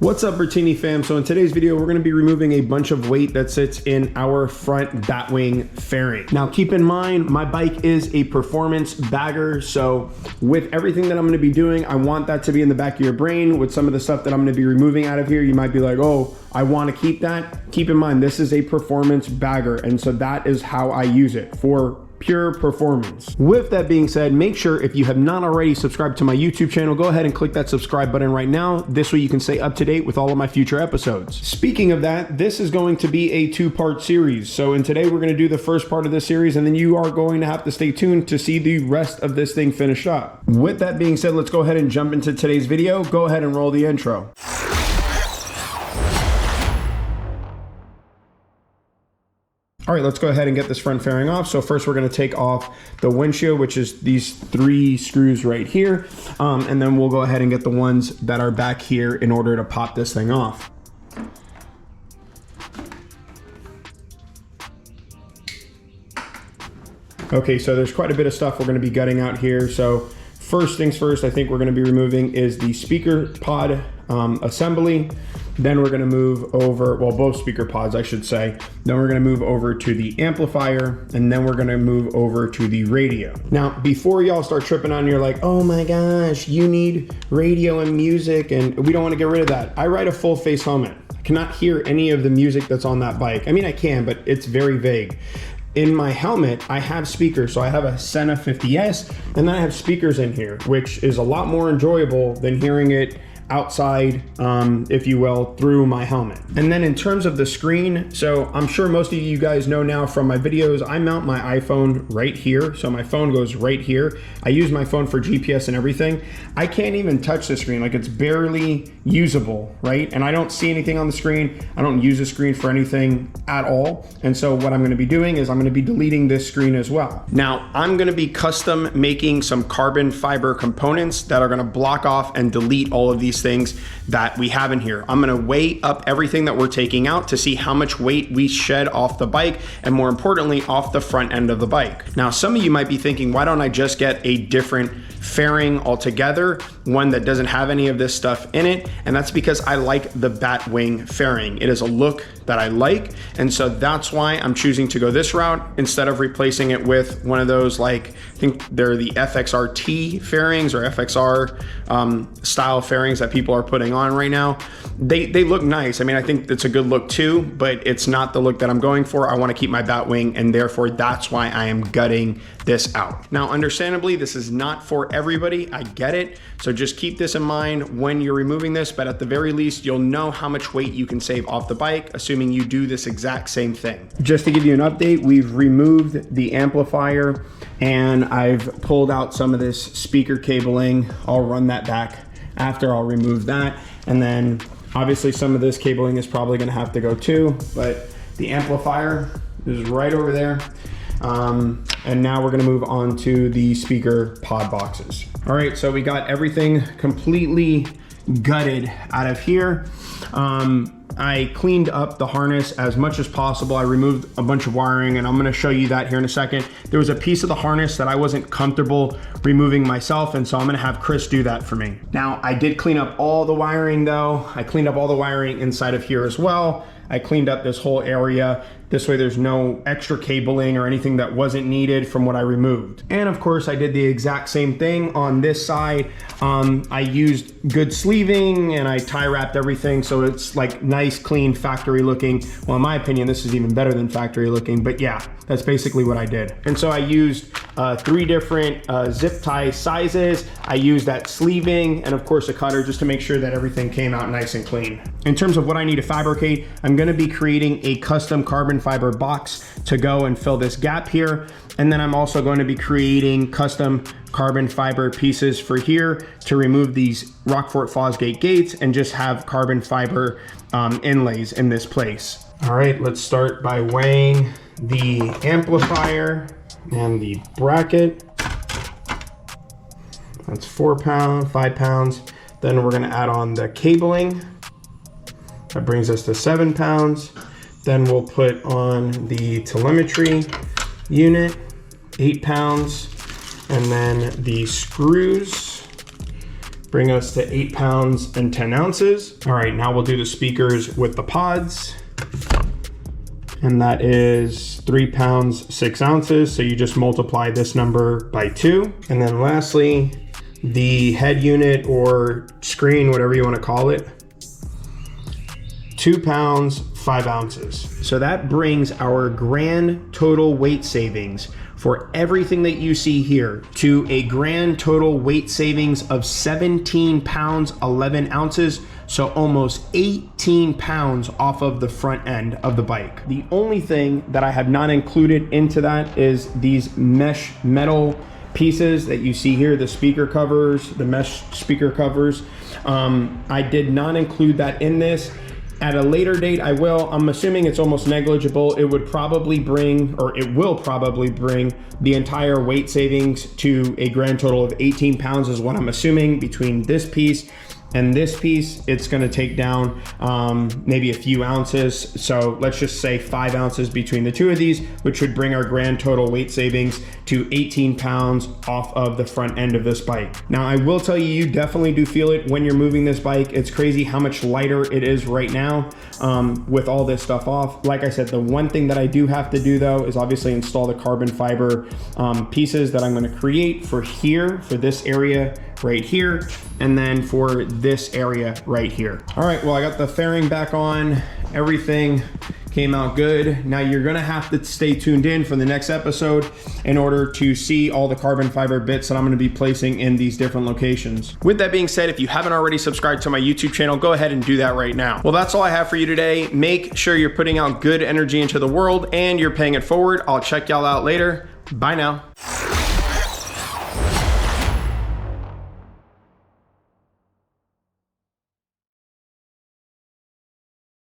What's up, Bertini fam? So in today's video, we're gonna be removing a bunch of weight that sits in our front batwing fairing. Now, keep in mind, my bike is a performance bagger. So with everything that I'm gonna be doing, I want that to be in the back of your brain. With some of the stuff that I'm gonna be removing out of here, you might be like, oh, I wanna keep that. Keep in mind, this is a performance bagger. And so that is how I use it, for pure performance. With that being said, make sure if you have not already subscribed to my YouTube channel, go ahead and click that subscribe button right now. This way you can stay up to date with all of my future episodes. Speaking of that, this is going to be a two-part series. So in today, we're gonna do the first part of this series, and then you are going to have to stay tuned to see the rest of this thing finished up. With that being said, let's go ahead and jump into today's video. Go ahead and roll the intro. All right, let's go ahead and get this front fairing off. So first we're gonna take off the windshield, which is these 3 screws right here. And then we'll go ahead and get the ones that are back here in order to pop this thing off. Okay, so there's quite a bit of stuff we're gonna be gutting out here. So first things first, I think we're gonna be removing is the speaker pod assembly. Then we're gonna move over, well, both speaker pods, I should say. Then we're gonna move over to the amplifier, and then we're gonna move over to the radio. Now, before y'all start tripping on, you're like, oh my gosh, you need radio and music, and we don't wanna get rid of that. I ride a full face helmet. I cannot hear any of the music that's on that bike. I mean, I can, but it's very vague. In my helmet, I have speakers. So I have a Senna 50S, and then I have speakers in here, which is a lot more enjoyable than hearing it outside, if you will, through my helmet. And then in terms of the screen, so I'm sure most of you guys know now from my videos, I mount my iPhone right here. So my phone goes right here. I use my phone for GPS and everything. I can't even touch the screen, like it's barely usable, right? And I don't see anything on the screen. I don't use the screen for anything at all. And so what I'm gonna be doing is I'm gonna be deleting this screen as well. Now, I'm gonna be custom making some carbon fiber components that are gonna block off and delete all of these things that we have in here. I'm gonna weigh up everything that we're taking out to see how much weight we shed off the bike, and more importantly, off the front end of the bike. Now, some of you might be thinking, why don't I just get a different fairing altogether, one that doesn't have any of this stuff in it? And that's because I like the Batwing fairing. It is a look that I like, and so that's why I'm choosing to go this route instead of replacing it with one of those, like, I think they're the FXRT fairings or FXR style fairings that people are putting on right now. They look nice. I mean, I think it's a good look too, but it's not the look that I'm going for. I want to keep my Batwing, and therefore that's why I am gutting this out. Now, understandably, this is not for everybody. I get it. So just keep this in mind when you're removing this, but at the very least, you'll know how much weight you can save off the bike, assuming you do this exact same thing. Just to give you an update, we've removed the amplifier and I've pulled out some of this speaker cabling. I'll run that back after. I'll remove that. And then obviously some of this cabling is probably gonna have to go too, but the amplifier is right over there. And now we're gonna move on to the speaker pod boxes. All right, so we got everything completely gutted out of here. I cleaned up the harness as much as possible. I removed a bunch of wiring, and I'm gonna show you that here in a second. There was a piece of the harness that I wasn't comfortable removing myself, and so I'm gonna have Chris do that for me. Now, I did clean up all the wiring though. I cleaned up all the wiring inside of here as well. I cleaned up this whole area. This way there's no extra cabling or anything that wasn't needed from what I removed. And of course I did the exact same thing on this side. I used good sleeving and I tie wrapped everything so it's like nice, clean, factory looking. Well, in my opinion, this is even better than factory looking, but yeah, that's basically what I did. And so I used 3 different zip tie sizes. I used that sleeving and of course a cutter just to make sure that everything came out nice and clean. In terms of what I need to fabricate, I'm gonna be creating a custom carbon fiber box to go and fill this gap here. And then I'm also going to be creating custom carbon fiber pieces for here to remove these Rockfort Fosgate gates and just have carbon fiber inlays in this place. All right, let's start by weighing the amplifier and the bracket. That's 4 pounds, 5 pounds. Then we're gonna add on the cabling. That brings us to 7 pounds. Then we'll put on the telemetry unit, 8 pounds. And then the screws bring us to 8 pounds and 10 ounces. All right, now we'll do the speakers with the pods. And that is 3 pounds, 6 ounces. So you just multiply this number by 2. And then lastly, the head unit or screen, whatever you want to call it, 2 pounds, 5 ounces. So that brings our grand total weight savings for everything that you see here to a grand total weight savings of 17 pounds, 11 ounces. So almost 18 pounds off of the front end of the bike. The only thing that I have not included into that is these mesh metal pieces that you see here, the speaker covers, the mesh speaker covers. I did not include that in this. At a later date, I will. I'm assuming it's almost negligible. It would probably bring, or it will probably bring the entire weight savings to a grand total of 18 pounds is what I'm assuming between this piece and this piece. It's gonna take down maybe a few ounces. So let's just say 5 ounces between the two of these, which would bring our grand total weight savings to 18 pounds off of the front end of this bike. Now, I will tell you, you definitely do feel it when you're moving this bike. It's crazy how much lighter it is right now with all this stuff off. Like I said, the one thing that I do have to do though is obviously install the carbon fiber pieces that I'm gonna create for here, for this area right here, and then for this area right here. All right, well, I got the fairing back on. Everything came out good. Now you're gonna have to stay tuned in for the next episode in order to see all the carbon fiber bits that I'm gonna be placing in these different locations. With that being said, if you haven't already subscribed to my YouTube channel, go ahead and do that right now. Well, that's all I have for you today. Make sure you're putting out good energy into the world and you're paying it forward. I'll check y'all out later. Bye now.